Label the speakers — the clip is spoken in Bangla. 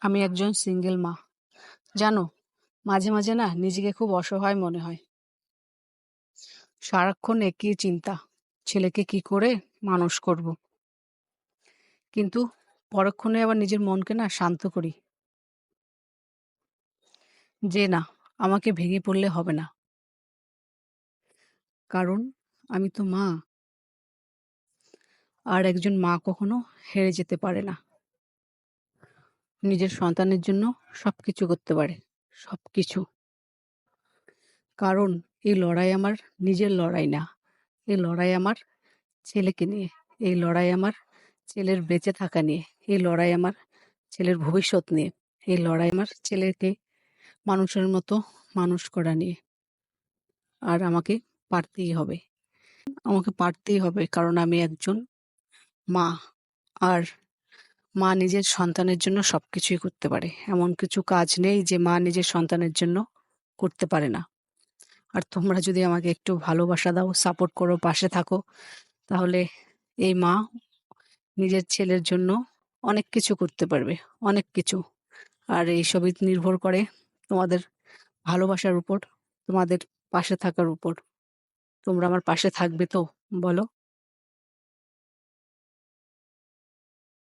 Speaker 1: আমি একজন সিঙ্গেল মা। জানো, মাঝে মাঝে না নিজেকে খুব অসহায় মনে হয়। সারাক্ষণ একই চিন্তা, ছেলেকে কি করে মানুষ করব। কিন্তু পরক্ষণে আবার নিজের মনকে না শান্ত করি যে না, আমাকে ভেঙে পড়লে হবে না। কারণ আমি তো মা, আর একজন মা কখনো হেরে যেতে পারে না। নিজের সন্তানের জন্য সবকিছু করতে পারে, সবকিছু। কারণ এই লড়াই আমার নিজের লড়াই না, এই লড়াই আমার ছেলেকে নিয়ে, এই লড়াই আমার ছেলের বেঁচে থাকা নিয়ে, এই লড়াই আমার ছেলের ভবিষ্যৎ নিয়ে, এই লড়াই আমার ছেলেকে মানুষের মতো মানুষ করা নিয়ে। আর আমাকে পারতেই হবে, আমাকে পারতেই হবে, কারণ আমি একজন মা। আর মা নিজের সন্তানের জন্য সবকিছুই করতে পারে, এমন কিছু কাজ নেই যে মা নিজের সন্তানের জন্য করতে পারে না। আর তোমরা যদি আমাকে একটু ভালোবাসা দাও, সাপোর্ট করো, পাশে থাকো, তাহলে এই মা নিজের ছেলের জন্য অনেক কিছু করতে পারবে, অনেক কিছু। আর এইসবই নির্ভর করে তোমাদের ভালোবাসার উপর, তোমাদের পাশে থাকার উপর। তোমরা আমার পাশে থাকবে তো, বলো?